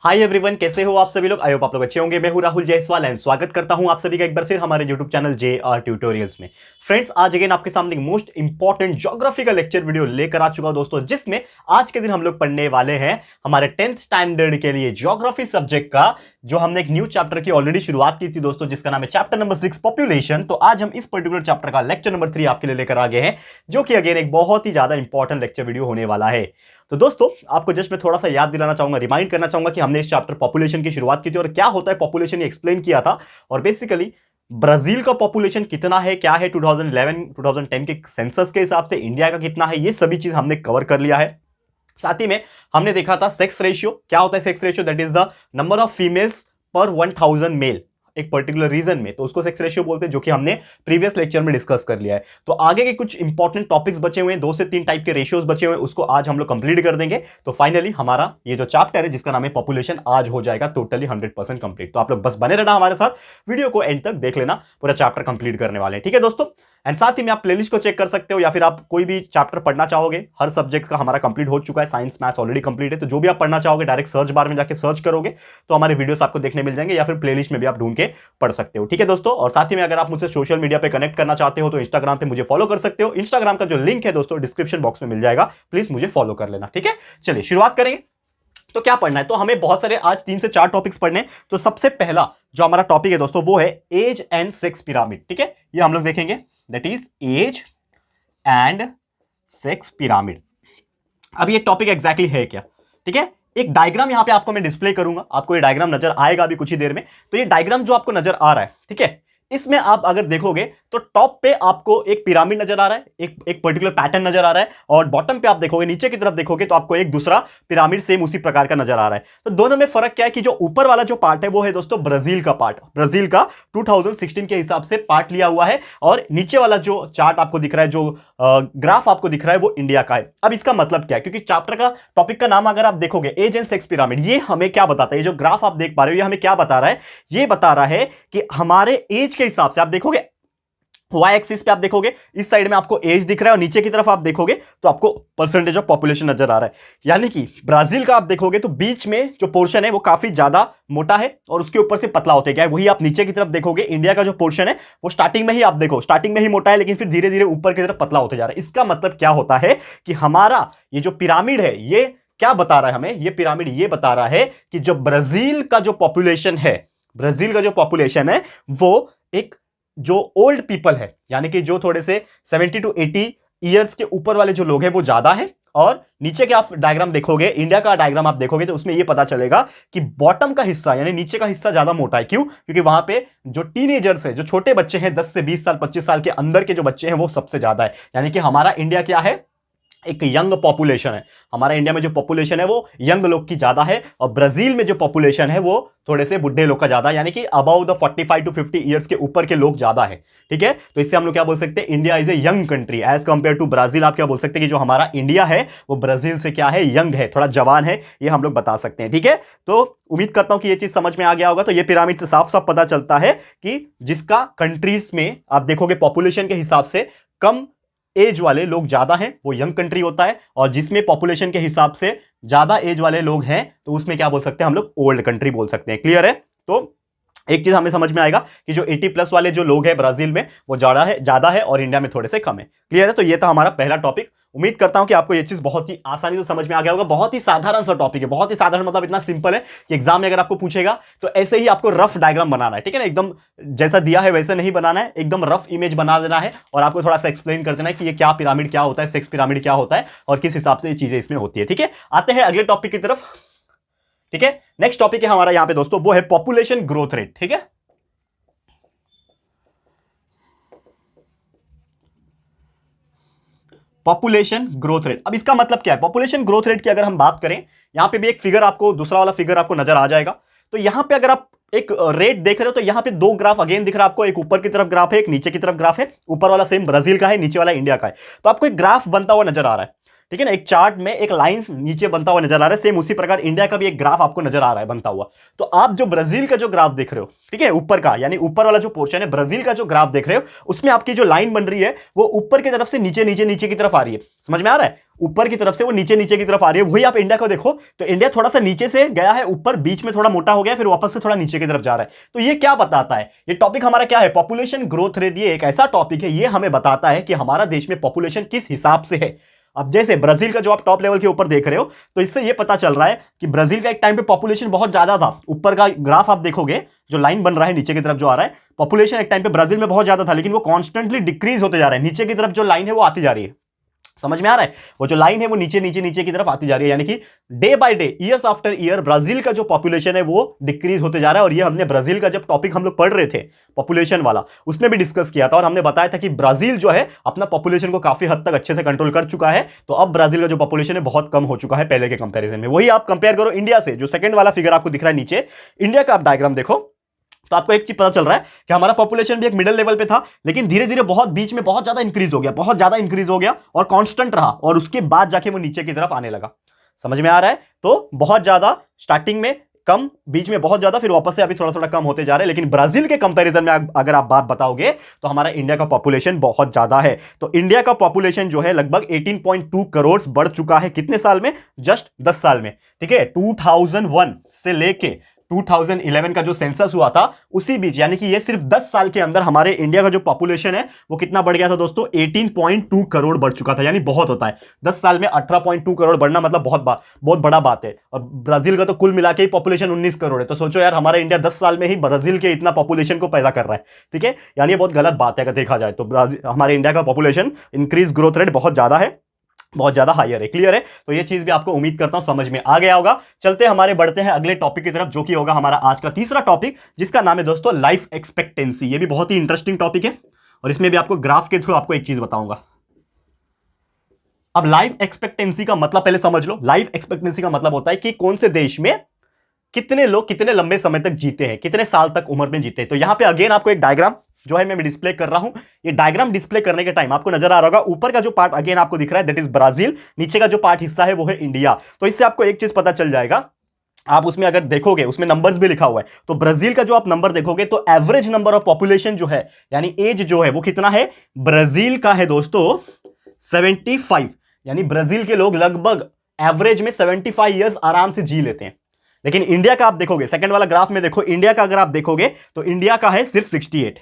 Hi everyone, कैसे हो आप सभी लोग। आई होप आप लोग अच्छे होंगे। मैं हूं राहुल जायसवाल एंड स्वागत करता हूं आप सभी का एक बार फिर हमारे यूट्यूब चैनल JR ट्यूटोरियल्स में। फ्रेंड्स, आज अगेन आपके सामने मोस्ट इंपॉर्टेंट ज्योग्राफी का लेक्चर वीडियो लेकर आ चुका हूं दोस्तों, जिसमें आज के दिन हम लोग पढ़ने वाले हैं हमारे 10th स्टैंडर्ड के लिए ज्योग्राफी सब्जेक्ट का, जो हमने एक न्यू चैप्टर की ऑलरेडी शुरुआत की थी दोस्तों, जिसका नाम है चैप्टर नंबर 6 पॉपुलेशन। तो आज हम इस पर्टिकुलर चैप्टर का लेक्चर नंबर 3 आपके लिए लेकर आ गए हैं, जो कि अगेन एक बहुत ही ज्यादा इंपॉर्टेंट लेक्चर वीडियो होने वाला है। तो दोस्तों, आपको जस्ट मैं थोड़ा सा याद दिलाना चाहूंगा, रिमाइंड करना चाहूंगा कि हमने इस चैप्टर पॉपुलेशन की शुरुआत की थी और क्या होता है पॉपुलेशन ये एक्सप्लेन किया था। और बेसिकली ब्राजील का पॉपुलेशन कितना है, क्या है 2011-2010 के सेंसस के हिसाब से, इंडिया का कितना है, ये सभी चीज हमने कवर कर लिया है। साथ ही में हमने देखा था सेक्स रेशियो। क्या होता है sex ratio? That is the number of females पर 1000 मेल एक पर्टिकुलर रीजन में, तो उसको सेक्स रेशियो बोलते हैं, जो कि हमने प्रीवियस लेक्चर में डिस्कस कर लिया है। तो आगे के कुछ इंपॉर्टेंट टॉपिक्स बचे हुए हैं, 2 से 3 टाइप के रेशियोज बचे हुए हैं, उसको आज हम लोग कंप्लीट कर देंगे। तो फाइनली हमारा ये जो चैप्टर है जिसका नाम है पॉपुलेशन, आज हो जाएगा टोटली 100% कंप्लीट। तो आप लोग बस बने रहना हमारे साथ, वीडियो को एंड तक देख लेना, पूरा चैप्टर कंप्लीट करने वाले हैं, ठीक है दोस्तों। एंड साथ ही में आप प्लेलिस्ट को चेक कर सकते हो, या फिर आप कोई भी चैप्टर पढ़ना चाहोगे, हर सब्जेक्ट का हमारा कंप्लीट हो चुका है, साइंस मैथ्स ऑलरेडी कंप्लीट है। तो जो भी आप पढ़ना चाहोगे डायरेक्ट सर्च बार में जाके सर्च करोगे तो हमारे वीडियोस आपको देखने मिल जाएंगे, या फिर प्लेलिस्ट में भी आप ढूंढ के पढ़ सकते हो, ठीक है दोस्तों। और साथ ही में अगर आप मुझसे सोशल मीडिया पे कनेक्ट करना चाहते हो तो इंस्टाग्राम पे मुझे फॉलो कर सकते हो। इंस्टाग्राम का जो लिंक है दोस्तों डिस्क्रिप्शन बॉक्स में मिल जाएगा, प्लीज मुझे फॉलो कर लेना, ठीक है। चलिए शुरुआत करेंगे। तो क्या पढ़ना है? तो हमें बहुत सारे आज 3 से 4 टॉपिक्स पढ़ने हैं। तो सबसे पहला जो हमारा टॉपिक है दोस्तों वो है एज एंड सेक्स पिरामिड, ठीक है। ये हम लोग देखेंगे, that is age and sex pyramid. अब ये टॉपिक एग्जैक्टली है क्या, ठीक है। एक डायग्राम यहां पे आपको मैं डिस्प्ले करूंगा, आपको ये डायग्राम नजर आएगा अभी कुछ ही देर में। तो ये डायग्राम जो आपको नजर आ रहा है, ठीक है, इसमें आप अगर देखोगे तो टॉप पे आपको एक पिरामिड नजर आ रहा है, एक पर्टिकुलर पैटर्न नजर आ रहा है, और बॉटम पे आप देखोगे, नीचे की तरफ देखोगे तो आपको एक दूसरा पिरामिड सेम उसी प्रकार का नजर आ रहा है। तो दोनों में फर्क क्या है कि जो ऊपर वाला जो पार्ट है वो है दोस्तों ब्राजील का पार्ट, ब्राजील का 2016 के हिसाब से पार्ट लिया हुआ है, और नीचे वाला जो चार्ट आपको दिख रहा है, जो ग्राफ आपको दिख रहा है, वो इंडिया का है। अब इसका मतलब क्या है? क्योंकि चैप्टर का टॉपिक का नाम अगर आप देखोगे एज एंड सेक्स पिरामिड, ये हमें क्या बताता है? ये जो ग्राफ आप देख पा रहे हो ये हमें क्या बता रहा है? ये बता रहा है कि हमारे एज के हिसाब से, आप देखोगे वाई एक्सिस पे आप देखोगे इस साइड में आपको एज दिख रहा है, और नीचे की तरफ आप देखोगे तो आपको परसेंटेज ऑफ पॉपुलेशन नजर आ रहा है। यानी कि ब्राजील का आप देखोगे तो बीच में जो पोर्शन है वो काफी ज्यादा मोटा है और उसके ऊपर से पतला होते गया है। वही आप नीचे की तरफ देखोगे, इंडिया का जो पोर्शन है वो स्टार्टिंग में ही, आप देखो स्टार्टिंग में ही मोटा है, लेकिन फिर धीरे धीरे ऊपर की तरफ पतला होते जा रहा है। इसका मतलब क्या होता है कि हमारा ये जो पिरामिड है ये क्या बता रहा है हमें? ये पिरामिड ये बता रहा है कि जो ब्राजील का जो पॉपुलेशन है, ब्राजील का जो पॉपुलेशन है वो एक जो ओल्ड पीपल है, यानी कि जो थोड़े से 70 to 80 ईयर्स के ऊपर वाले जो लोग हैं वो ज्यादा है। और नीचे के आप डायग्राम देखोगे, इंडिया का डायग्राम आप देखोगे तो उसमें ये पता चलेगा कि बॉटम का हिस्सा यानी नीचे का हिस्सा ज्यादा मोटा है। क्यों? क्योंकि वहां पे जो टीनेजर्स है, जो छोटे बच्चे हैं, 10 से 20 साल 25 साल के अंदर के जो बच्चे हैं वो सबसे ज्यादा है। यानी कि हमारा इंडिया क्या है? एक यंग पॉपुलेशन है। हमारा इंडिया में जो पॉपुलेशन है वो यंग लोग की ज्यादा है, और ब्राजील में जो पॉपुलेशन है वो थोड़े से बुढ़े लोग का ज्यादा है, यानी कि अबाउ द 45 to 50 ईयर्स के ऊपर के लोग ज्यादा है, ठीक है। तो इससे हम लोग क्या बोल सकते हैं? India is a young country as compare to Brazil. आप क्या बोल सकते हैं कि जो हमारा इंडिया है वो ब्राजील से क्या है? यंग है, थोड़ा जवान है, ये हम लोग बता सकते हैं, ठीक है। तो उम्मीद करता हूं कि ये चीज समझ में आ गया होगा। तो ये पिरामिड से साफ साफ पता चलता है कि जिसका कंट्रीज में आप देखोगे पॉपुलेशन के हिसाब से कम एज वाले लोग ज्यादा हैं वो यंग कंट्री होता है, और जिसमें पॉपुलेशन के हिसाब से ज्यादा एज वाले लोग हैं तो उसमें क्या बोल सकते हैं हम लोग? ओल्ड कंट्री बोल सकते हैं। क्लियर है? तो एक चीज हमें समझ में आएगा कि जो 80+ वाले जो लोग हैं ब्राजील में वो ज्यादा है और इंडिया में थोड़े से कम है। क्लियर है? तो ये था हमारा पहला टॉपिक। उम्मीद करता हूं कि आपको ये चीज बहुत ही आसानी से समझ में आ गया होगा। बहुत ही साधारण सा टॉपिक है, बहुत ही साधारण, मतलब इतना सिंपल है कि एग्जाम में अगर आपको पूछेगा तो ऐसे ही आपको रफ डायग्राम बनाना है, ठीक है ना। एकदम जैसा दिया है वैसे नहीं बनाना है, एकदम रफ इमेज बना देना है, और आपको थोड़ा सा एक्सप्लेन कर देना है कि ये क्या पिरामिड क्या होता है, सेक्स पिरामिड क्या होता है, और किस हिसाब से ये चीजें इसमें होती है, ठीक है। आते हैं अगले टॉपिक की तरफ, ठीक है। नेक्स्ट टॉपिक है हमारा यहाँ पे दोस्तों, वो है पॉपुलेशन ग्रोथ रेट, ठीक है। पॉपुलेशन ग्रोथ रेट, अब इसका मतलब क्या है? पॉपुलेशन ग्रोथ रेट की अगर हम बात करें, यहां पे भी एक फिगर आपको, दूसरा वाला फिगर आपको नजर आ जाएगा। तो यहां पे अगर आप एक रेट देख रहे हो तो यहां पे 2 ग्राफ अगेन दिख रहा है आपको, एक ऊपर की तरफ ग्राफ है, एक नीचे की तरफ ग्राफ है। ऊपर वाला सेम ब्राजील का है, नीचे वाला इंडिया का है। तो आपको एक ग्राफ बनता हुआ नजर आ रहा है। ठीक है ना, एक चार्ट में एक लाइन नीचे बनता हुआ नजर आ रहा है, सेम उसी प्रकार इंडिया का भी एक ग्राफ आपको नजर आ रहा है बनता हुआ। तो आप जो ब्राजील का जो ग्राफ देख रहे हो, ठीक है, ऊपर का यानी ऊपर वाला जो पोर्शन है ब्राजील का जो ग्राफ देख रहे हो, उसमें आपकी जो लाइन बन रही है वो ऊपर की तरफ से नीचे नीचे नीचे की तरफ आ रही है। समझ में आ रहा है? ऊपर की तरफ से वो नीचे नीचे की तरफ आ रही है। वही आप इंडिया को देखो तो इंडिया थोड़ा सा नीचे से गया है ऊपर, बीच में थोड़ा मोटा हो गया, फिर वापस से थोड़ा नीचे की तरफ जा रहा है। तो ये क्या बताता है? ये टॉपिक हमारा क्या है? Population growth rate. ये एक ऐसा टॉपिक है, ये हमें बताता है कि हमारा देश में पॉपुलेशन किस हिसाब से है। अब जैसे ब्राजील का जो आप टॉप लेवल के ऊपर देख रहे हो, तो इससे ये पता चल रहा है कि ब्राजील का एक टाइम पे पॉपुलेशन बहुत ज्यादा था। ऊपर का ग्राफ आप देखोगे, जो लाइन बन रहा है नीचे की तरफ जो आ रहा है, पॉपुलेशन एक टाइम पे ब्राजील में बहुत ज्यादा था, लेकिन वो कॉन्स्टेंटली डिक्रीज होते जा रहा है। नीचे की तरफ जो लाइन है वो आती जा रही है। समझ में आ रहा है? वो जो लाइन है वो नीचे नीचे नीचे की तरफ आती जा रही है, यानी कि day by day, years after year Brazil का जो पॉपुलेशन है वो डिक्रीज होते जा रहा है। और ये हमने ब्राजील का जब टॉपिक हम लोग पढ़ रहे थे पॉपुलेशन वाला, उसमें भी डिस्कस किया था और हमने बताया था कि ब्राजील जो है अपना पॉपुलेशन को काफी हद तक अच्छे से कंट्रोल कर चुका है। तो अब ब्राजील का जो पॉपुलेशन है बहुत कम हो चुका है पहले के कंपेरिजन में। वही आप कंपेयर करो इंडिया से, जो सेकंड वाला फिगर आपको दिख रहा है नीचे, इंडिया का आप डायग्राम देखो तो आपको एक चीज पता चल रहा है कि हमारा पॉपुलेशन भी एक मिडिल लेवल पे था, लेकिन धीरे धीरे बहुत बीच में बहुत ज्यादा इंक्रीज हो गया, बहुत ज्यादा इंक्रीज हो गया और कांस्टेंट रहा, और उसके बाद जाके वो नीचे की तरफ आने लगा। समझ में आ रहा है? तो बहुत ज्यादा स्टार्टिंग में कम, बीच में बहुत ज्यादा, फिर वापस से अभी थोड़ा थोड़ा कम होते जा रहे हैं। लेकिन ब्राजील के कंपैरिजन में अगर आप बात बताओगे तो हमारा इंडिया का पॉपुलेशन बहुत ज्यादा है। तो इंडिया का पॉपुलेशन जो है लगभग 18.2 करोड़ बढ़ चुका है। कितने साल में? जस्ट 10 साल में। ठीक है, 2001 से लेके 2011 का जो सेंसस हुआ था उसी बीच, यानी कि ये सिर्फ 10 साल के अंदर हमारे इंडिया का जो पॉपुलेशन है वो कितना बढ़ गया था दोस्तों? 18.2 करोड़ बढ़ चुका था। यानी बहुत होता है 10 साल में 18.2 करोड़ बढ़ना, मतलब बहुत बड़ा बात है। और ब्राजील का तो कुल मिला के ही पॉपुलेशन 19 करोड़ है। तो सोचो यार, हमारा इंडिया 10 साल में ही ब्राजील के इतना पॉपुलेशन को पैदा कर रहा है। ठीक है, यानी ये बहुत गलत बात है अगर देखा जाए तो। हमारे इंडिया का पॉपुलेशन इंक्रीज ग्रोथ रेट बहुत ज्यादा है, बहुत ज्यादा हायर है। क्लियर है? तो ये चीज भी आपको उम्मीद करता हूं समझ में आ गया होगा। चलते हमारे बढ़ते हैं अगले टॉपिक की तरफ, जो कि होगा हमारा आज का तीसरा टॉपिक, जिसका नाम है दोस्तों लाइफ एक्सपेक्टेंसी। ये भी बहुत ही इंटरेस्टिंग टॉपिक है और इसमें भी आपको ग्राफ के थ्रू आपको एक चीज बताऊंगा। अब लाइफ एक्सपेक्टेंसी का मतलब पहले समझ लो। लाइफ एक्सपेक्टेंसी का मतलब होता है कि कौन से देश में कितने लोग कितने लंबे समय तक जीते हैं, कितने साल तक उम्र में जीते हैं। तो यहां पे अगेन आपको एक डायग्राम जो है मैं डिस्प्ले कर रहा हूं। ये डायग्राम डिस्प्ले करने के टाइम आपको नजर आ रहा होगा, ऊपर का जो पार्ट अगेन आपको दिख रहा है दैट इज ब्राजील, नीचे का जो पार्ट हिस्सा है वो है इंडिया। तो इससे आपको एक चीज पता चल जाएगा, आप उसमें अगर देखोगे उसमें नंबर्स भी लिखा हुआ है, तो ब्राजील का जो आप नंबर देखोगे तो एवरेज नंबर ऑफ पॉपुलेशन जो है यानी एज जो है वो कितना है? ब्राजील का है दोस्तों 75। यानी ब्राजील के लोग लगभग एवरेज में 75 ईयर्स आराम से जी लेते हैं। लेकिन इंडिया का आप देखोगे, सेकंड वाला ग्राफ में देखो, इंडिया का अगर आप देखोगे तो इंडिया का है सिर्फ 68।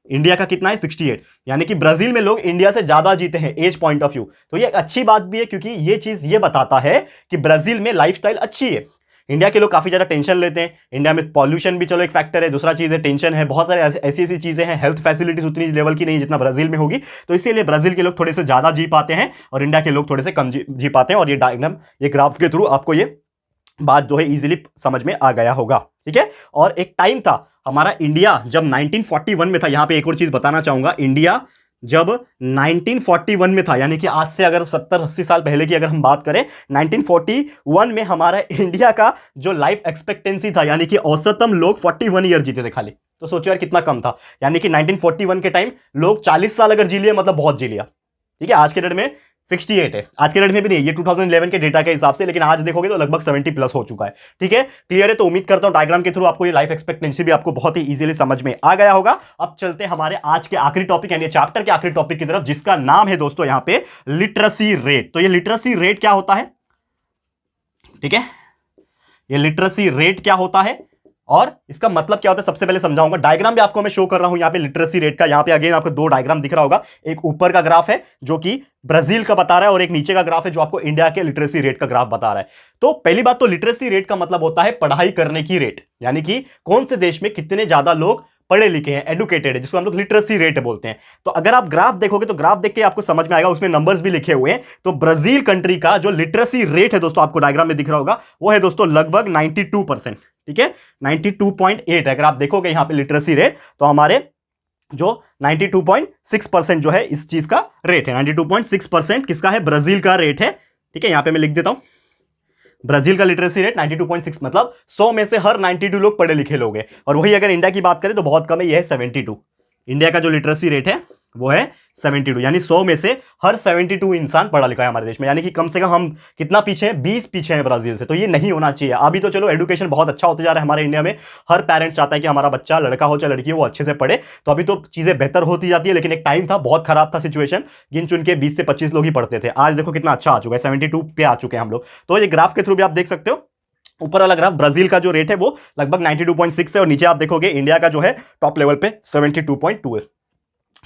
इंडिया का कितना है? 68। यानी कि ब्राजील में लोग इंडिया से ज्यादा जीते हैं एज पॉइंट ऑफ व्यू। तो ये एक अच्छी बात भी है, क्योंकि ये चीज ये बताता है कि ब्राजील में लाइफस्टाइल अच्छी है। इंडिया के लोग काफी ज्यादा टेंशन लेते हैं। इंडिया में पॉल्यूशन भी चलो एक फैक्टर है, दूसरा चीज है टेंशन है, बहुत सारे ऐसी ऐसी चीजें हैं, हेल्थ फैसिलिटीज उतनी लेवल की नहीं जितना ब्राजील में होगी। तो इसीलिए ब्राजील के लोग थोड़े से ज्यादा जी पाते हैं और इंडिया के लोग थोड़े से कम जी पाते हैं। और ये डायग्राम, ये ग्राफ के थ्रू आपको ये बात जो है इजीली समझ में आ गया होगा। ठीक है, और एक टाइम था हमारा इंडिया जब 1941 में था। यहां पे एक और चीज बताना चाहूंगा, इंडिया जब 1941 में था, यानी कि आज से अगर 70-80 साल पहले की अगर हम बात करें, 1941 में हमारा इंडिया का जो लाइफ एक्सपेक्टेंसी था, यानी कि औसतम लोग 41 ईयर जीते थे खाली। तो सोचो यार कितना कम था। यानी कि 1941 के टाइम लोग 40 साल अगर जी लिए मतलब बहुत जी लिया। ठीक है, आज के डेट में 68 है, आज के डेट में भी नहीं, ये 2011 के डेटा के हिसाब से, लेकिन आज देखोगे तो लगभग 70 प्लस हो चुका है। ठीक है, क्लियर है? तो उम्मीद करता हूं डायग्राम के थ्रू आपको ये लाइफ एक्सपेक्टेंसी भी आपको बहुत ही इजीली समझ में आ गया होगा। अब चलते हैं हमारे आज के आखिरी टॉपिक यानी चैप्टर के आखिरी टॉपिक की तरफ, जिसका नाम है दोस्तों यहां पे लिटरेसी रेट। तो ये लिटरेसी रेट क्या होता है? ठीक है, ये लिटरेसी रेट क्या होता है और इसका मतलब क्या होता है सबसे पहले समझाऊंगा। डायग्राम भी आपको मैं शो कर रहा हूं यहां पे लिटरेसी रेट का। यहां पे अगेन आपको दो डायग्राम दिख रहा होगा, एक ऊपर का ग्राफ है जो कि ब्राजील का बता रहा है और एक नीचे का ग्राफ है जो आपको इंडिया के लिटरेसी रेट का ग्राफ बता रहा है। तो पहली बात तो लिटरेसी रेट का मतलब होता है पढ़ाई करने की रेट, यानी कि कौन से देश में कितने ज्यादा लोग पढ़े लिखे हैं, एडुकेटेड है, जिसको हम लोग लिटरेसी रेट बोलते हैं। तो अगर आप ग्राफ देखोगे तो ग्राफ देख के आपको समझ में आएगा, उसमें नंबर्स भी लिखे हुए हैं। तो ब्राजील कंट्री का जो लिटरेसी रेट है दोस्तों, आपको डायग्राम में दिख रहा होगा, वो है दोस्तों लगभग 92%। ठीक है, 92.8 अगर आप देखोगे यहां पे लिटरेसी रेट, तो हमारे जो 92.6% जो है इस चीज का रेट है। 92.6% किसका है? ब्राजील का रेट है। ठीक है, यहां पे मैं लिख देता हूं, ब्राजील का लिटरेसी रेट 92.6, मतलब 100 में से हर 92 लोग पढ़े लिखे लोग हैं। और वही अगर इंडिया की बात करें तो बहुत कम है, यह है 72। इंडिया का जो लिटरेसी रेट है वो है 72, यानी 100 में से हर 72 इंसान पढ़ा लिखा है हमारे देश में, यानी कि कम से कम हम कितना पीछे हैं, 20 पीछे हैं ब्राजील से। तो ये नहीं होना चाहिए। अभी तो चलो एजुकेशन बहुत अच्छा होते जा रहा है हमारे इंडिया में, हर पेरेंट्स चाहता है कि हमारा बच्चा लड़का हो चाहे लड़की हो वो अच्छे से पढ़े, तो अभी तो चीजें बेहतर होती जाती है। लेकिन एक टाइम था, बहुत खराब था सिचुएशन, गिन चुन के 20 से 25 लोग ही पढ़ते थे। आज देखो कितना अच्छा आ चुका है, 72 पे आ चुके हैं हम लोग। तो ये ग्राफ के थ्रू भी आप देख सकते हो, ऊपर वाला ग्राफ ब्राजील का जो रेट है वो लगभग 92.6 है, और नीचे आप देखोगे इंडिया का जो है टॉप लेवल पे 72.2 है।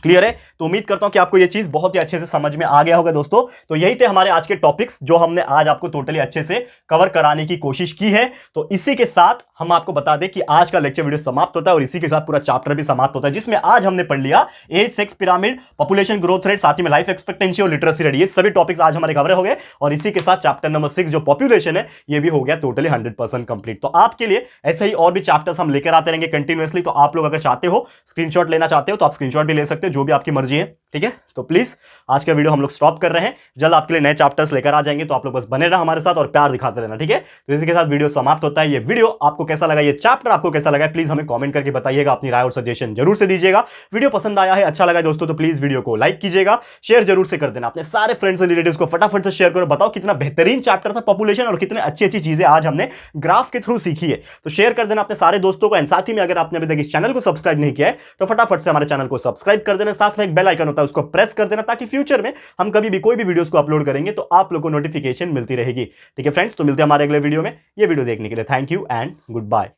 क्लियर है? तो उम्मीद करता हूं कि आपको ये चीज बहुत ही अच्छे से समझ में आ गया होगा दोस्तों। तो यही थे हमारे आज के टॉपिक्स जो हमने आज आपको टोटली अच्छे से कवर कराने की कोशिश की है। तो इसी के साथ हम आपको बता दें कि आज का लेक्चर वीडियो समाप्त होता है, और इसी के साथ पूरा चैप्टर भी समाप्त होता है, जिसमें आज हमने पढ़ लिया age, sex pyramid, population growth rate, साथ ही में लाइफ एक्सपेक्टेंसी और लिटरेसी रेट। ये सभी टॉपिक्स आज हमारे कवर हो गए, और इसी के साथ चैप्टर नंबर 6 जो पॉपुलेशन है ये भी हो गया टोटली 100% कंप्लीट। तो आपके लिए ऐसे ही और भी चैप्टर्स हम लेकर आते रहेंगे कंटिन्यूअसली। तो आप लोग अगर चाहते हो, स्क्रीनशॉट लेना चाहते हो, तो आप स्क्रीनशॉट भी ले सकते हो, जो भी आपकी मर्जी है। ठीक है, तो प्लीज आज का वीडियो हम लोग स्टॉप कर रहे हैं, जल्द आपके लिए नए चैप्टर्स लेकर आ जाएंगे। तो आप लोग बस बने रहना हमारे साथ और प्यार दिखाते रहना। ठीक है, तो इसी के साथ वीडियो समाप्त होता है। ये वीडियो आपको कैसा लगा, ये चैप्टर आपको कैसा लगा, प्लीज हमें कमेंट करके बताइएगा, अपनी राय और सजेशन जरूर से दीजिएगा। वीडियो पसंद आया है, अच्छा लगा दोस्तों, तो प्लीज वीडियो को लाइक कीजिएगा, शेयर जरूर से कर देना अपने सारे फ्रेंड्स और रिलेटिव्स को, फटाफट से शेयर करो। बताओ कितना बेहतरीन चैप्टर था पॉपुलेशन, और कितने अच्छी अच्छी चीजें आज हमने ग्राफ के थ्रू सीखी है। तो शेयर कर देना अपने सारे दोस्तों को। एंड साथ ही में अगर आपने अभी तक इस चैनल को सब्सक्राइब नहीं किया है तो फटाफट से हमारे चैनल को सब्सक्राइब कर देना, साथ में एक बेल आइकन होता है उसको प्रेस कर देना, ताकि फ्यूचर में हम कभी भी कोई भी वीडियोस को अपलोड करेंगे तो आप लोगों को नोटिफिकेशन मिलती रहेगी। ठीक है फ्रेंड्स, तो मिलते हैं हमारे अगले वीडियो में। ये वीडियो देखने के लिए thank you and good bye.